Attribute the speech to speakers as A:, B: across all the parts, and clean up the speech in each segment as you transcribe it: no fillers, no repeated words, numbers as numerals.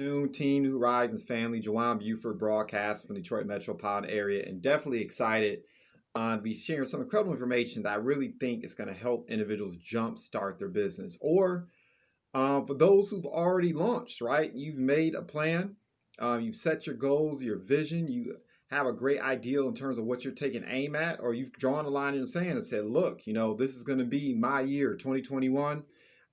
A: Noon team, New Horizons family, Jawan Buford broadcast from Detroit metropolitan area, and definitely excited to be sharing some incredible information that I really think is going to help individuals jumpstart their business. Or for those who've already launched, right? You've made a plan, you've set your goals, your vision, you have a great ideal in terms of what you're taking aim at, or you've drawn a line in the sand and said, look, this is going to be my year, 2021.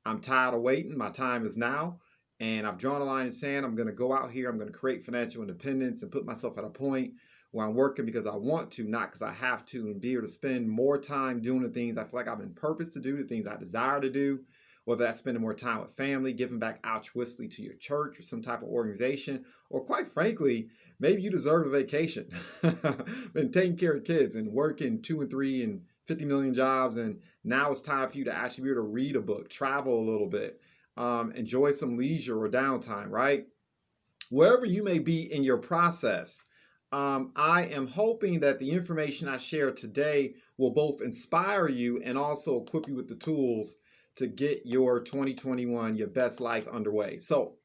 A: I'm tired of waiting. My time is now. And I've drawn a line in the sand. I'm going to go out here. I'm going to create financial independence and put myself at a point where I'm working because I want to, not because I have to, and be able to spend more time doing the things I feel like I've been purposed to do, the things I desire to do, whether that's spending more time with family, giving back altruistically to your church or some type of organization, or quite frankly, maybe you deserve a vacation. Been taking care of kids and working 2 and 3 and 50 million jobs, and now it's time for you to actually be able to read a book, travel a little bit, enjoy some leisure or downtime, right? Wherever you may be in your process, I am hoping that the information I share today will both inspire you and also equip you with the tools to get your 2021, your best life underway. So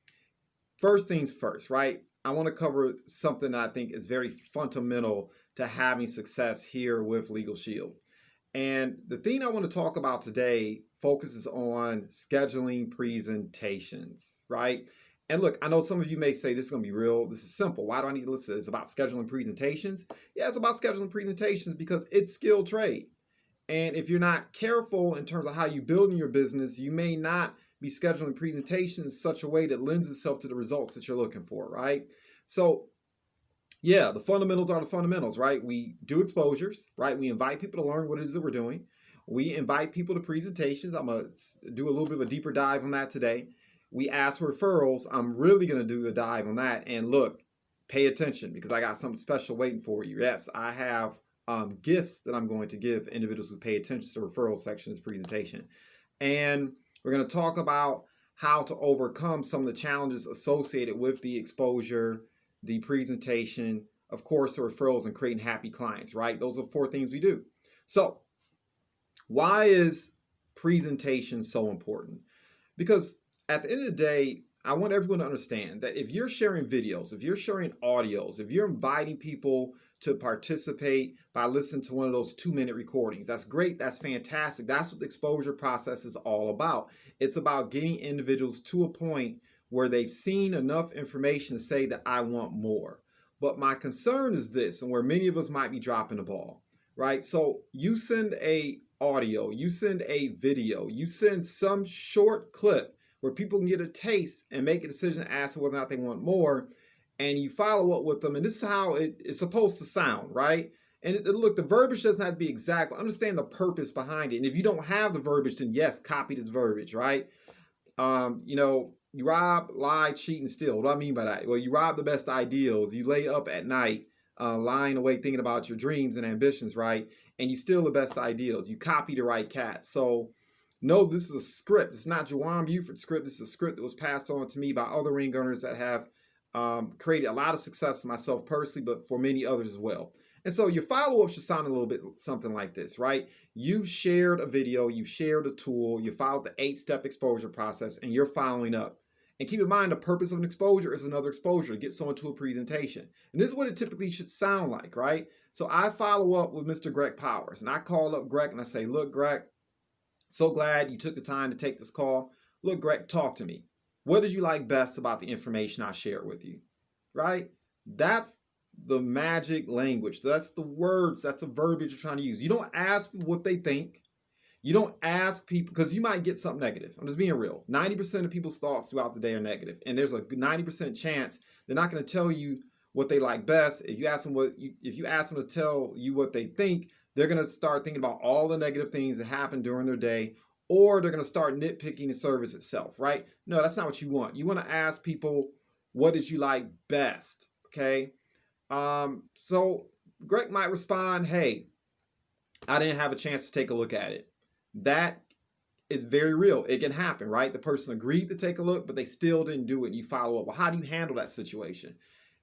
A: first things first, right? I want to cover something that I think is very fundamental to having success here with LegalShield. And the thing I want to talk about today focuses on scheduling presentations, right? And look, I know some of you may say this is going to be real. This is simple. Why do I need to listen? It's about scheduling presentations. Yeah, it's about scheduling presentations because it's skilled trade. And if you're not careful in terms of how you build in your business, you may not be scheduling presentations in such a way that lends itself to the results that you're looking for, right? So yeah, the fundamentals are the fundamentals, right? We do exposures, right? We invite people to learn what it is that we're doing. We invite people to presentations. I'm going to do a little bit of a deeper dive on that today. We ask for referrals. I'm really going to do a dive on that. And look, pay attention because I got something special waiting for you. Yes, I have gifts that I'm going to give individuals who pay attention to the referral section of this presentation. And we're going to talk about how to overcome some of the challenges associated with the exposure, the presentation, of course, the referrals, and creating happy clients, right? Those are the 4 things we do. So why is presentation so important? Because at the end of the day, I want everyone to understand that if you're sharing videos, if you're sharing audios, if you're inviting people to participate by listening to one of those 2-minute recordings, that's great. That's fantastic. That's what the exposure process is all about. It's about getting individuals to a point where they've seen enough information to say that I want more. But my concern is this, and where many of us might be dropping the ball, right? So you send a audio, you send a video, you send some short clip where people can get a taste and make a decision as to whether or not they want more, and you follow up with them, and this is how it's supposed to sound, right? And look, the verbiage doesn't have to be exact, but understand the purpose behind it. And if you don't have the verbiage, then yes, copy this verbiage, right? You rob, lie, cheat, and steal. What do I mean by that? Well, you rob the best ideals. You lay up at night, lying awake, thinking about your dreams and ambitions, right? And you steal the best ideals. You copy the right cat. So no, this is a script. It's not Jawan Buford's script. This is a script that was passed on to me by other ring gunners that have created a lot of success for myself personally, but for many others as well. And so your follow-up should sound a little bit something like this, right? You've shared a video, you've shared a tool, you followed the 8-step exposure process, and you're following up. And keep in mind, the purpose of an exposure is another exposure to get someone to a presentation. And this is what it typically should sound like, right? So I follow up with Mr. Greg Powers, and I call up Greg and I say, look, Greg, so glad you took the time to take this call. Look, Greg, talk to me. What did you like best about the information I shared with you, right? That's the magic language. That's the words. That's the verbiage you're trying to use. You don't ask what they think. You don't ask people because you might get something negative. I'm just being real. 90% of people's thoughts throughout the day are negative, and there's a 90% chance they're not going to tell you what they like best. If you ask them if you ask them to tell you what they think, they're going to start thinking about all the negative things that happen during their day, or they're going to start nitpicking the service itself, right? No, that's not what you want. You want to ask people, what did you like best? Okay. So Greg might respond, hey, I didn't have a chance to take a look at it. That is very real. It can happen, right? The person agreed to take a look, but they still didn't do it. And you follow up. Well, how do you handle that situation?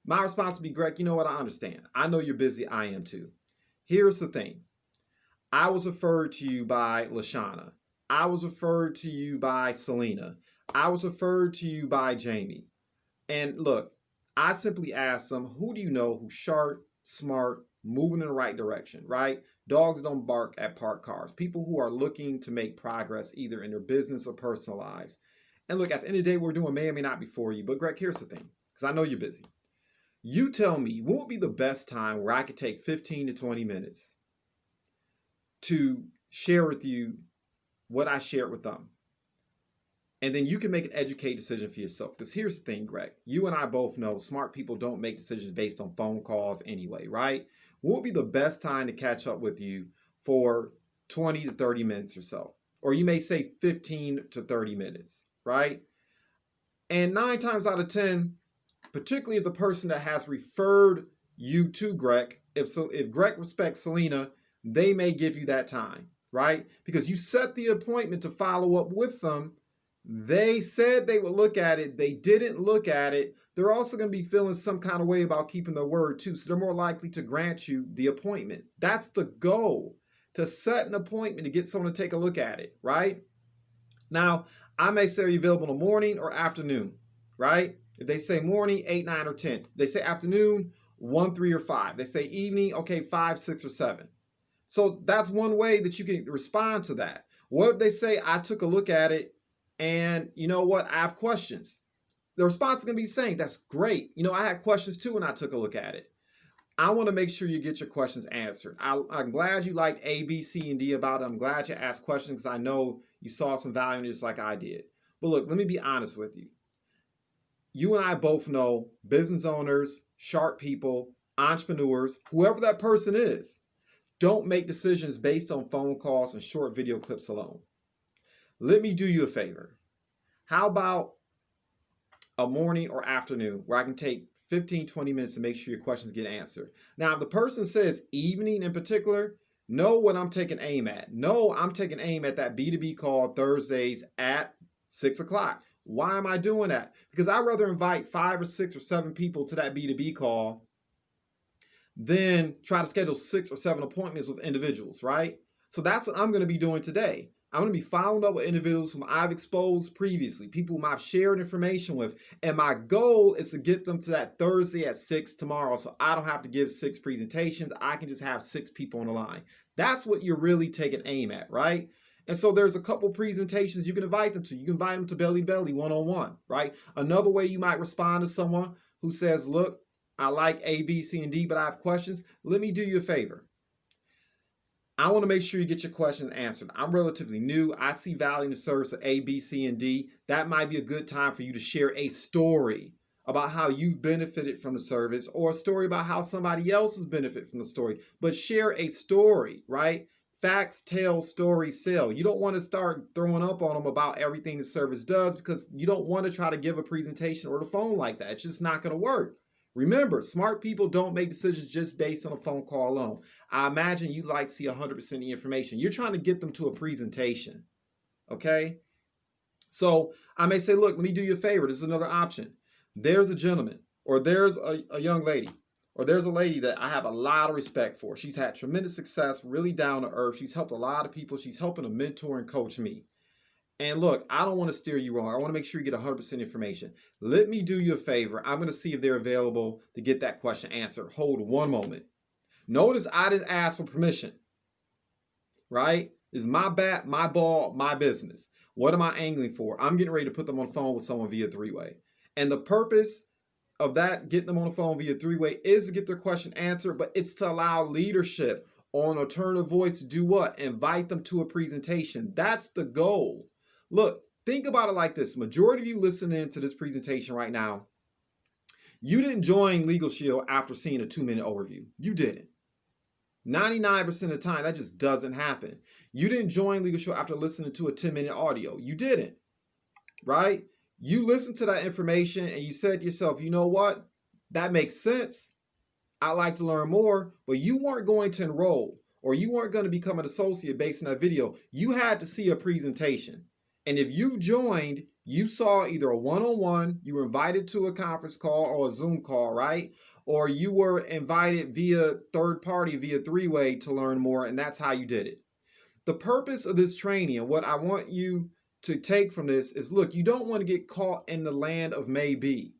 A: My response would be, Greg, you know what? I understand. I know you're busy. I am too. Here's the thing. I was referred to you by Lashana. I was referred to you by Selena. I was referred to you by Jamie. And look, I simply ask them, who do you know who's sharp, smart, moving in the right direction, right? Dogs don't bark at parked cars. People who are looking to make progress either in their business or personal lives. And look, at the end of the day, what we're doing may or may not be for you. But Greg, here's the thing, because I know you're busy. You tell me, what would be the best time where I could take 15 to 20 minutes to share with you what I shared with them? And then you can make an educated decision for yourself. Because here's the thing, Greg. You and I both know smart people don't make decisions based on phone calls anyway, right? What would be the best time to catch up with you for 20 to 30 minutes or so? Or you may say 15 to 30 minutes, right? And 9 times out of 10, particularly if the person that has referred you to Greg, if Greg respects Selena, they may give you that time, right? Because you set the appointment to follow up with them. They said they would look at it. They didn't look at it. They're also going to be feeling some kind of way about keeping their word too. So they're more likely to grant you the appointment. That's the goal, to set an appointment to get someone to take a look at it, right? Now, I may say, are you available in the morning or afternoon, right? If they say morning, 8, 9, or 10. They say afternoon, 1, 3, or 5. They say evening, okay, 5, 6, or 7. So that's one way that you can respond to that. What if they say, I took a look at it, and you know what? I have questions. The response is going to be saying, that's great. You know, I had questions too when I took a look at it. I want to make sure you get your questions answered. I'm glad you liked A, B, C, and D about it. I'm glad you asked questions because I know you saw some value in it just like I did. But look, let me be honest with you. You and I both know business owners, sharp people, entrepreneurs, whoever that person is, don't make decisions based on phone calls and short video clips alone. Let me do you a favor. How about a morning or afternoon where I can take 15, 20 minutes to make sure your questions get answered? Now, if the person says evening in particular, know what I'm taking aim at. No, I'm taking aim at that B2B call Thursdays at 6 o'clock. Why am I doing that? Because I'd rather invite 5 or 6 or 7 people to that B2B call than try to schedule 6 or 7 appointments with individuals, right? So that's what I'm going to be doing today. I'm going to be following up with individuals whom I've exposed previously, people whom I've shared information with. And my goal is to get them to that Thursday at 6 tomorrow, so I don't have to give 6 presentations. I can just have 6 people on the line. That's what you're really taking aim at, right? And so there's a couple presentations you can invite them to. You can invite them to belly to belly, one-on-one, right? Another way you might respond to someone who says, look, I like A, B, C, and D, but I have questions. Let me do you a favor. I want to make sure you get your questions answered. I'm relatively new. I see value in the service of A, B, C, and D. That might be a good time for you to share a story about how you've benefited from the service, or a story about how somebody else has benefited from the story. But share a story, right? Facts tell, stories sell. You don't want to start throwing up on them about everything the service does, because you don't want to try to give a presentation or the phone like that. It's just not going to work. Remember, smart people don't make decisions just based on a phone call alone. I imagine you like to see 100% of the information. You're trying to get them to a presentation, okay? So I may say, look, let me do you a favor. This is another option. There's a gentleman, or there's a young lady, or there's a lady that I have a lot of respect for. She's had tremendous success, really down to earth. She's helped a lot of people. She's helping to mentor and coach me. And look, I don't want to steer you wrong. I want to make sure you get 100% information. Let me do you a favor. I'm going to see if they're available to get that question answered. Hold one moment. Notice I didn't ask for permission, right? It's my bat, my ball, my business. What am I angling for? I'm getting ready to put them on the phone with someone via three-way. And the purpose of that, getting them on the phone via three-way, is to get their question answered, but it's to allow leadership on alternative voice to do what? Invite them to a presentation. That's the goal. Look, think about it like this. Majority of you listening to this presentation right now, you didn't join LegalShield after seeing a 2-minute overview. You didn't. 99% of the time, that just doesn't happen. You didn't join LegalShield after listening to a 10-minute audio. You didn't, right? You listened to that information and you said to yourself, you know what? That makes sense. I'd like to learn more, but you weren't going to enroll, or you weren't going to become an associate based on that video. You had to see a presentation. And if you joined, you saw either a one-on-one, you were invited to a conference call or a Zoom call, right? Or you were invited via third party, via three-way to learn more, and that's how you did it. The purpose of this training, and what I want you to take from this is, look, you don't want to get caught in the land of maybe.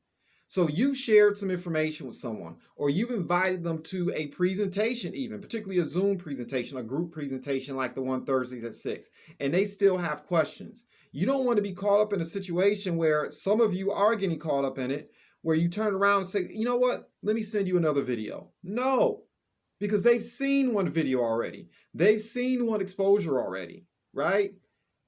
A: So you've shared some information with someone, or you've invited them to a presentation, even particularly a Zoom presentation, a group presentation like the one Thursdays at 6, and they still have questions. You don't want to be caught up in a situation where some of you are getting caught up in it, where you turn around and say, you know what, let me send you another video. No, because they've seen one video already. They've seen one exposure already, right?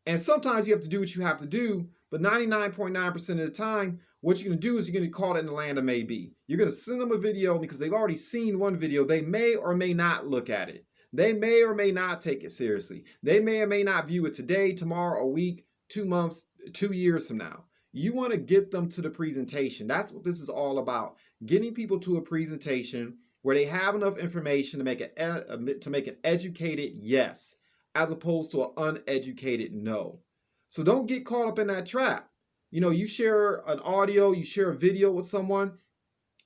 A: And sometimes you have to do what you have to do, but 99.9% of the time, what you're going to do is you're going to call it in the land of maybe. You're going to send them a video because they've already seen one video. They may or may not look at it. They may or may not take it seriously. They may or may not view it today, tomorrow, a week, 2 months, 2 years from now. You want to get them to the presentation. That's what this is all about. Getting people to a presentation where they have enough information to make an educated yes, as opposed to an uneducated no. So don't get caught up in that trap. You know, you share an audio, you share a video with someone,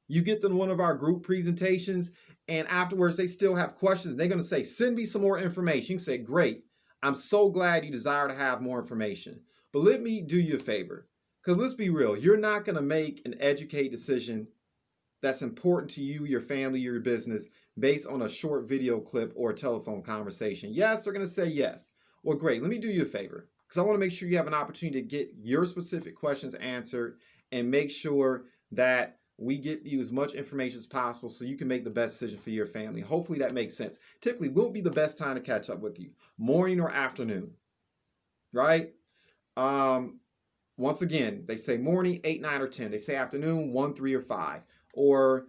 A: you get them one of our group presentations, and afterwards they still have questions. They're going to say, send me some more information. You can say, great, I'm so glad you desire to have more information. But let me do you a favor, because let's be real, you're not going to make an educated decision that's important to you, your family, your business, based on a short video clip or a telephone conversation. Yes, they're going to say yes. Well, great. Let me do you a favor, because I want to make sure you have an opportunity to get your specific questions answered and make sure that we get you as much information as possible so you can make the best decision for your family. Hopefully that makes sense. Typically, will be the best time to catch up with you? Morning or afternoon, right? Once again, they say morning, 8, 9, or 10. They say afternoon, 1, 3, or 5. Or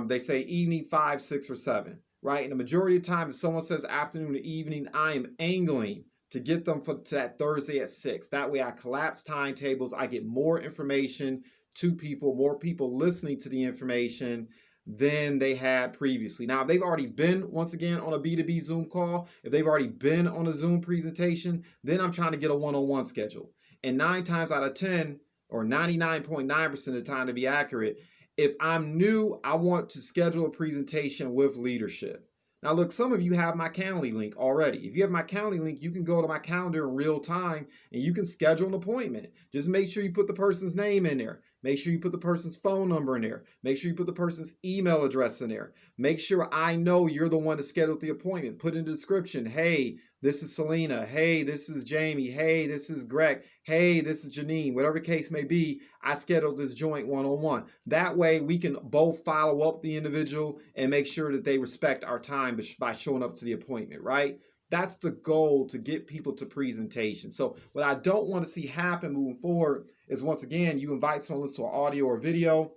A: they say evening, 5, 6, or 7. Right? And the majority of the time, if someone says afternoon or evening, I am angling to get them to that Thursday at 6. That way I collapse timetables. I get more information to people, more people listening to the information than they had previously. Now, if they've already been, once again, on a B2B Zoom call, if they've already been on a Zoom presentation, then I'm trying to get a one-on-one schedule. And 9 times out of 10, or 99.9% of the time to be accurate, if I'm new, I want to schedule a presentation with leadership. Now, look, some of you have my Calendly link already. If you have my Calendly link, you can go to my calendar in real time and you can schedule an appointment. Just make sure you put the person's name in there. Make sure you put the person's phone number in there. Make sure you put the person's email address in there. Make sure I know you're the one to schedule the appointment. Put in the description, hey, this is Selena. Hey, this is Jamie. Hey, this is Greg. Hey, this is Janine. Whatever the case may be, I scheduled this joint one-on-one. That way we can both follow up the individual and make sure that they respect our time by showing up to the appointment, right? That's the goal, to get people to presentation. So what I don't want to see happen moving forward is, once again, you invite someone to listen to an audio or video,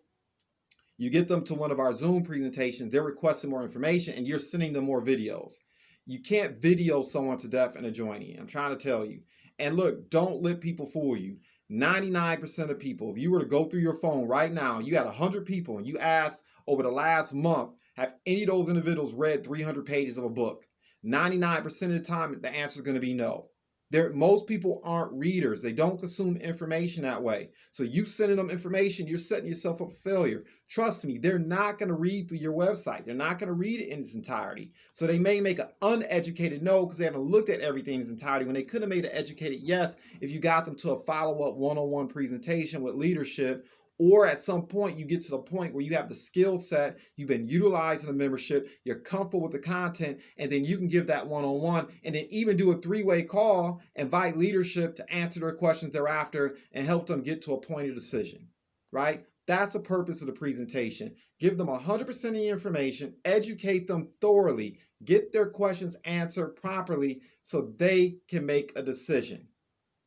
A: you get them to one of our Zoom presentations, they're requesting more information, and you're sending them more videos. You can't video someone to death in a joining. I'm trying to tell you. And look, don't let people fool you. 99% of people, if you were to go through your phone right now, you had 100 people, and you asked over the last month, have any of those individuals read 300 pages of a book? 99% of the time, the answer is going to be no. Most people aren't readers. They don't consume information that way. So you sending them information, you're setting yourself up for failure. Trust me, they're not going to read through your website. They're not going to read it in its entirety. So they may make an uneducated no because they haven't looked at everything in its entirety, when they could have made an educated yes if you got them to a follow-up one-on-one presentation with leadership. Or at some point, you get to the point where you have the skill set, you've been utilizing the membership, you're comfortable with the content, and then you can give that one-on-one, and then even do a 3-way call, invite leadership to answer their questions thereafter, and help them get to a point of decision, right? That's the purpose of the presentation. Give them 100% of the information, educate them thoroughly, get their questions answered properly so they can make a decision,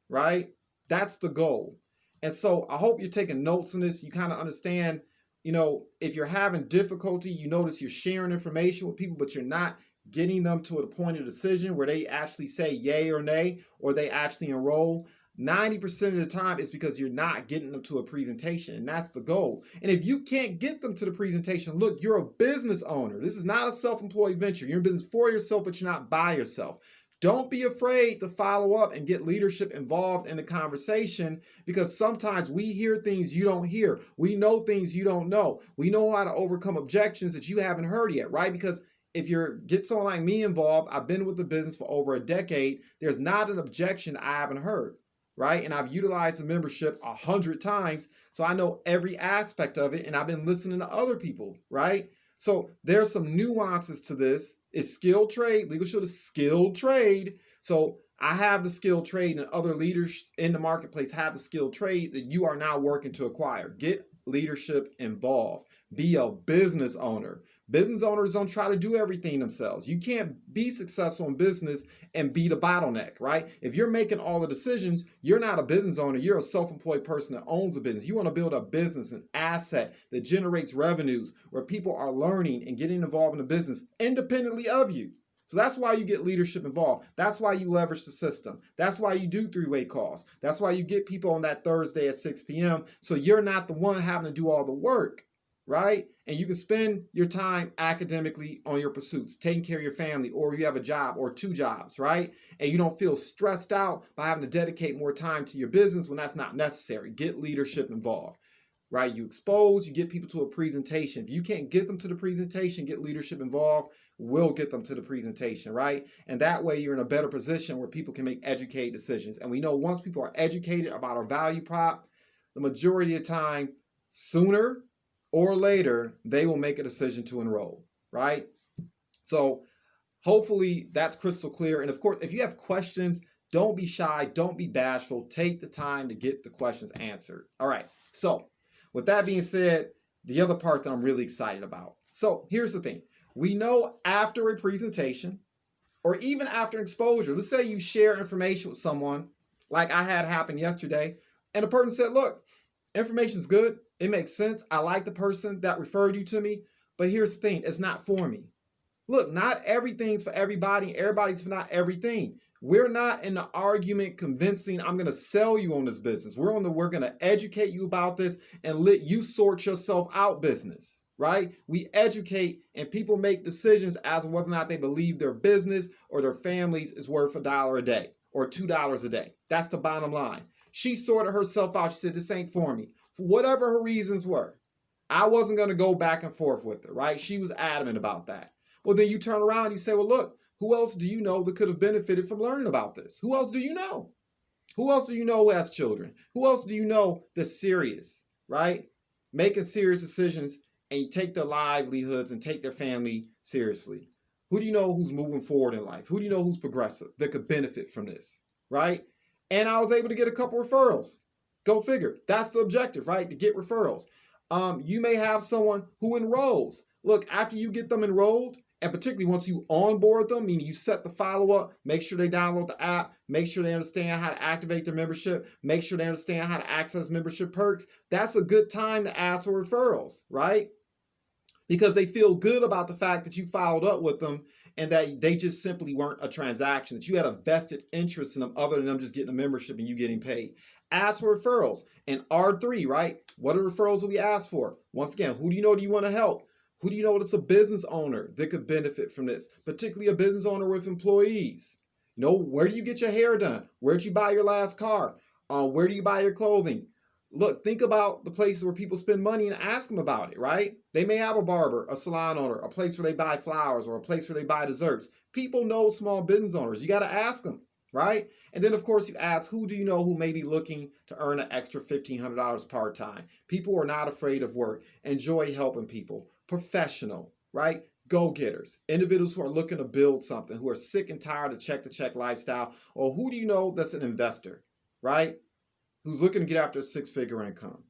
A: right? That's the goal. And so I hope you're taking notes on this. You kind of understand, if you're having difficulty, you notice you're sharing information with people, but you're not getting them to a point of decision where they actually say yay or nay, or they actually enroll. 90% of the time it's because you're not getting them to a presentation, and that's the goal. And if you can't get them to the presentation, look, you're a business owner. This is not a self-employed venture. You're in business for yourself, but you're not by yourself. Don't be afraid to follow up and get leadership involved in the conversation, because sometimes we hear things you don't hear. We know things you don't know. We know how to overcome objections that you haven't heard yet, right? Because if you get someone like me involved, I've been with the business for over a decade, there's not an objection I haven't heard. right? And I've utilized the membership 100 times. So I know every aspect of it, and I've been listening to other people, right? So there's some nuances to this. It's skilled trade. LegalShield is skilled trade. So I have the skilled trade, and other leaders in the marketplace have the skilled trade that you are now working to acquire. Get leadership involved. Be a business owner. Business owners don't try to do everything themselves. You can't be successful in business and be the bottleneck, right? If you're making all the decisions, you're not a business owner. You're a self-employed person that owns a business. You want to build a business, an asset that generates revenues where people are learning and getting involved in the business independently of you. So that's why you get leadership involved. That's why you leverage the system. That's why you do three-way calls. That's why you get people on that Thursday at 6 p.m. So you're not the one having to do all the work, right? And you can spend your time academically on your pursuits, taking care of your family, or you have a job or two jobs, right? And you don't feel stressed out by having to dedicate more time to your business when that's not necessary. Get leadership involved, right? You expose, you get people to a presentation. If you can't get them to the presentation, get leadership involved. We'll get them to the presentation, right? And that way you're in a better position where people can make educated decisions. And we know once people are educated about our value prop, the majority of the time, sooner or later, they will make a decision to enroll, right? So hopefully that's crystal clear. And of course, if you have questions, don't be shy, don't be bashful. Take the time to get the questions answered. All right. So with that being said, the other part that I'm really excited about. So here's the thing. We know after a presentation or even after exposure, let's say you share information with someone like I had happen yesterday, and the person said, look, information's good. It makes sense. I like the person that referred you to me, but here's the thing. It's not for me. Look, not everything's for everybody. Everybody's for not everything. We're not in the argument convincing I'm going to sell you on this business. We're going to educate you about this and let you sort yourself out business, right? We educate and people make decisions as to whether or not they believe their business or their families is worth $1 a day or $2 a day. That's the bottom line. She sorted herself out. She said, this ain't for me. For whatever her reasons were. I wasn't going to go back and forth with her, right? She was adamant about that. Well, then you turn around and you say, well, look, who else do you know that could have benefited from learning about this? Who else do you know? Who else do you know who has children? Who else do you know that's serious, right? Making serious decisions and take their livelihoods and take their family seriously. Who do you know who's moving forward in life? Who do you know who's progressive that could benefit from this, right? And I was able to get a couple referrals. Go figure. That's the objective, right? To get referrals. You may have someone who enrolls. Look, after you get them enrolled, and particularly once you onboard them, meaning you set the follow-up, make sure they download the app, make sure they understand how to activate their membership, make sure they understand how to access membership perks, that's a good time to ask for referrals, right? Because they feel good about the fact that you followed up with them and that they just simply weren't a transaction, that you had a vested interest in them other than them just getting a membership and you getting paid. Ask for referrals. And R3, right? What are referrals that we ask for? Once again, who do you know do you want to help? Who do you know that's a business owner that could benefit from this? Particularly a business owner with employees. You know, where do you get your hair done? Where did you buy your last car? Where do you buy your clothing? Look, think about the places where people spend money and ask them about it, right? They may have a barber, a salon owner, a place where they buy flowers, or a place where they buy desserts. People know small business owners. You got to ask them, right? And then, of course, you ask, who do you know who may be looking to earn an extra $1,500 part-time? People who are not afraid of work, enjoy helping people, professional, right? Go-getters, individuals who are looking to build something, who are sick and tired of check-to-check lifestyle, or who do you know that's an investor, right? Who's looking to get after a six-figure income,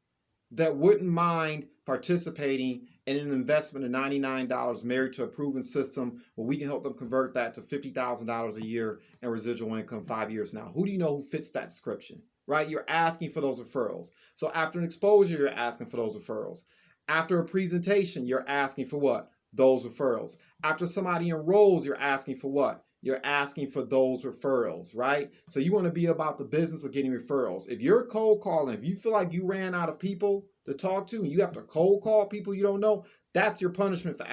A: that wouldn't mind participating in an investment of $99 married to a proven system where we can help them convert that to $50,000 a year in residual income 5 years now. Who do you know who fits that description, right? You're asking for those referrals. So after an exposure, you're asking for those referrals. After a presentation, you're asking for what? Those referrals. After somebody enrolls, you're asking for what? You're asking for those referrals, right? So you want to be about the business of getting referrals. If you're cold calling, if you feel like you ran out of people to talk to and you have to cold call people you don't know, that's your punishment for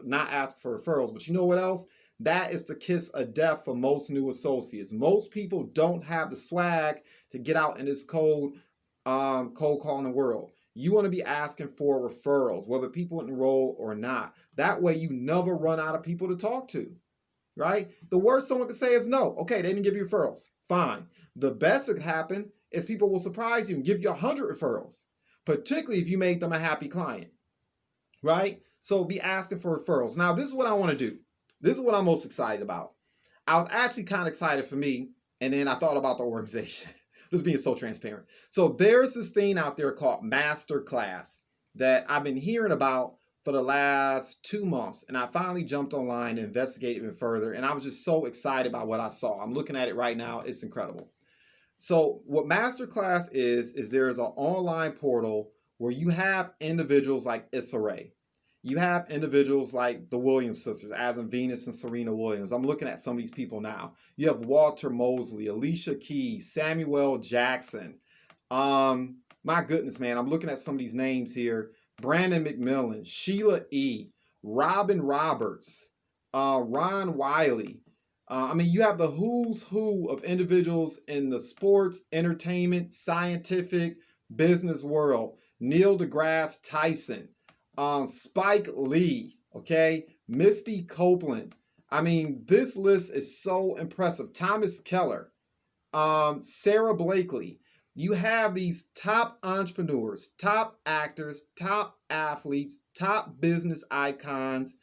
A: not asking for referrals. But you know what else? That is the kiss of death for most new associates. Most people don't have the swag to get out in this cold calling world. You want to be asking for referrals, whether people enroll or not. That way you never run out of people to talk to. Right? The worst someone could say is no. Okay, they didn't give you referrals. Fine. The best that could happen is people will surprise you and give you 100 referrals, particularly if you made them a happy client, right? So be asking for referrals. Now, this is what I want to do. This is what I'm most excited about. I was actually kind of excited for me, and then I thought about the organization. Just being so transparent. So there's this thing out there called Masterclass that I've been hearing about for the last 2 months, and I finally jumped online and investigated even further, and I was just so excited about what I saw. I'm looking at it right now. It's incredible. So what Masterclass is there's an online portal where you have individuals like Issa Rae. You have individuals like the Williams sisters, as in Venus and Serena Williams. I'm looking at some of these people now. You have Walter Mosley, Alicia Keys, Samuel Jackson. My goodness, man, I'm looking at some of these names here. Brandon McMillan, Sheila E., Robin Roberts, Ron Wiley. I mean, you have the who's who of individuals in the sports, entertainment, scientific, business world. Neil deGrasse Tyson, Spike Lee, okay? Misty Copeland. I mean, this list is so impressive. Thomas Keller, Sarah Blakely. You have these top entrepreneurs, top actors, top athletes, top business icons.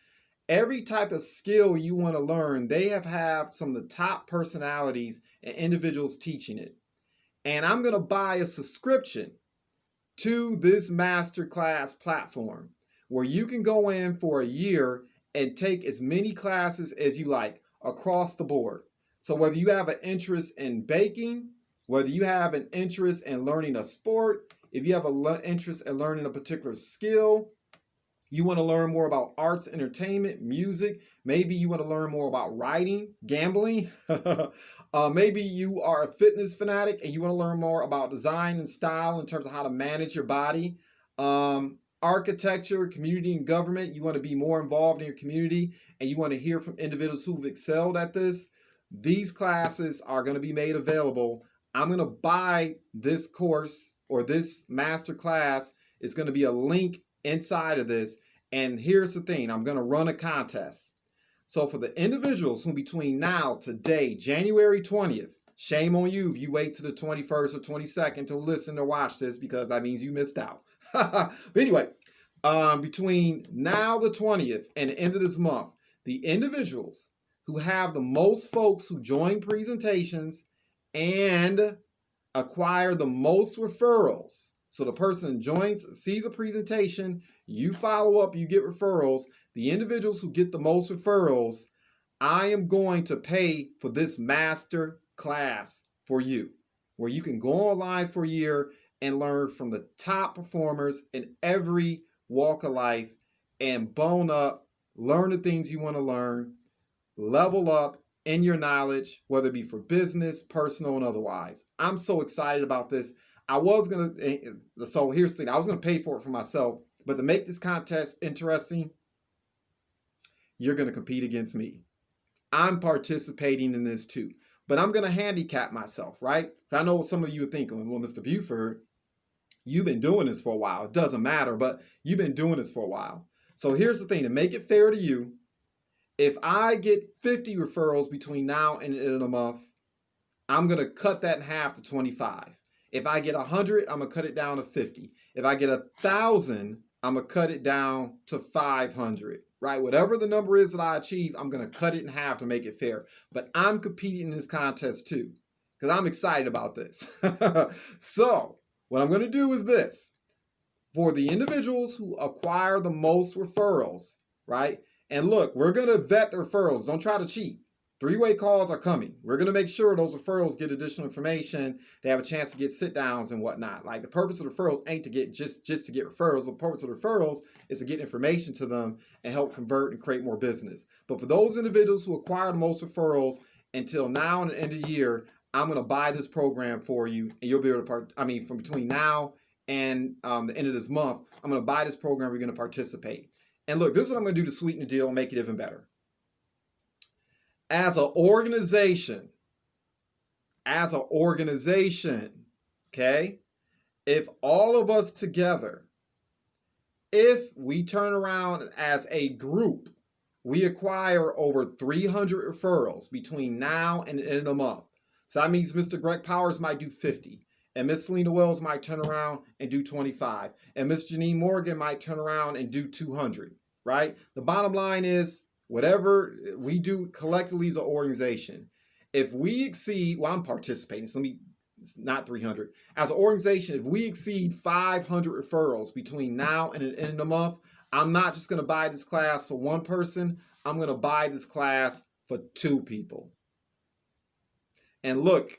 A: Every type of skill you want to learn, they have some of the top personalities and individuals teaching it. And I'm going to buy a subscription to this masterclass platform where you can go in for a year and take as many classes as you like across the board. So whether you have an interest in baking, whether you have an interest in learning a sport, if you have an interest in learning a particular skill, you want to learn more about arts, entertainment, music. Maybe you want to learn more about writing, gambling. Maybe you are a fitness fanatic and you want to learn more about design and style in terms of how to manage your body. Architecture, community and government. You want to be more involved in your community and you want to hear from individuals who've excelled at this. These classes are going to be made available. I'm going to buy this course or this master class. It's going to be a link inside of this. And here's the thing, I'm going to run a contest. So for the individuals who between now, today, January 20th, shame on you if you wait to the 21st or 22nd to listen or watch this because that means you missed out. But anyway, between now the 20th and the end of this month, the individuals who have the most folks who join presentations and acquire the most referrals. So the person joins, sees a presentation, you follow up, you get referrals. The individuals who get the most referrals, I am going to pay for this master class for you, where you can go online for a year and learn from the top performers in every walk of life and bone up, learn the things you want to learn, level up in your knowledge, whether it be for business, personal, and otherwise. I'm so excited about this. I was going to, so here's the thing, I was going to pay for it for myself, but to make this contest interesting, you're going to compete against me. I'm participating in this too, but I'm going to handicap myself, right? So I know what some of you are thinking, well, Mr. Buford, you've been doing this for a while. It doesn't matter, but you've been doing this for a while. So here's the thing, to make it fair to you, if I get 50 referrals between now and the end of the month, I'm going to cut that in half to 25. If I get 100, I'm going to cut it down to 50. If I get 1,000, I'm going to cut it down to 500, right? Whatever the number is that I achieve, I'm going to cut it in half to make it fair. But I'm competing in this contest too, because I'm excited about this. So what I'm going to do is this. For the individuals who acquire the most referrals, right? And look, we're going to vet the referrals. Don't try to cheat. Three-way calls are coming. We're going to make sure those referrals get additional information. They have a chance to get sit-downs and whatnot. Like the purpose of referrals ain't to get just to get referrals. The purpose of referrals is to get information to them and help convert and create more business. But for those individuals who acquire the most referrals until now and the end of the year, I'm going to buy this program for you, and you'll be able to from between now and the end of this month, I'm going to buy this program. You're going to participate. And look, this is what I'm going to do to sweeten the deal and make it even better. As an organization, okay, if all of us together, if we turn around as a group, we acquire over 300 referrals between now and the end of the month. So that means Mr. Greg Powers might do 50. And Miss Selena Wells might turn around and do 25. And Miss Janine Morgan might turn around and do 200, right? The bottom line is whatever we do collectively as an organization, if we exceed, well, I'm participating, so it's not 300. As an organization, if we exceed 500 referrals between now and the end of the month, I'm not just going to buy this class for one person. I'm going to buy this class for 2 people. And look,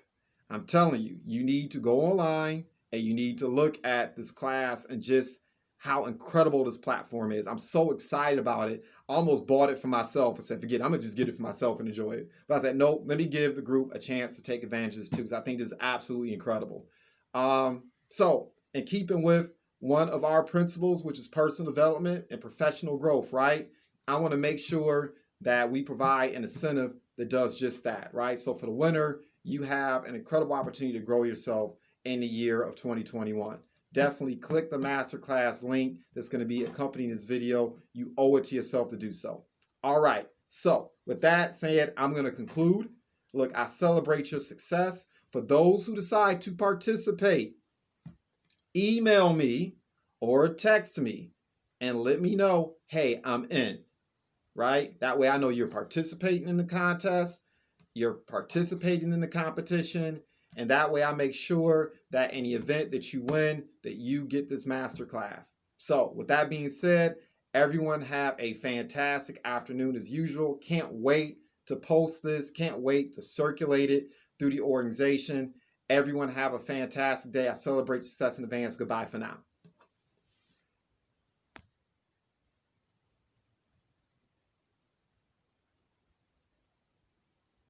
A: I'm telling you, you need to go online and you need to look at this class and just how incredible this platform is. I'm so excited about it. I almost bought it for myself and said, forget it, I'm going to just get it for myself and enjoy it. But I said, no, let me give the group a chance to take advantage of this too, because I think this is absolutely incredible. So, in keeping with one of our principles, which is personal development and professional growth, right? I want to make sure that we provide an incentive that does just that, right? So for the winner, you have an incredible opportunity to grow yourself in the year of 2021. Definitely click the masterclass link that's going to be accompanying this video. You owe it to yourself to do so. All right. So with that said, I'm going to conclude. Look, I celebrate your success. For those who decide to participate, email me or text me and let me know, hey, I'm in, right? That way I know you're participating in the contest, you're participating in the competition, and that way I make sure that in the event that you win, that you get this masterclass. So with that being said, everyone have a fantastic afternoon as usual. Can't wait to post this. Can't wait to circulate it through the organization. Everyone have a fantastic day. I celebrate success in advance. Goodbye for now.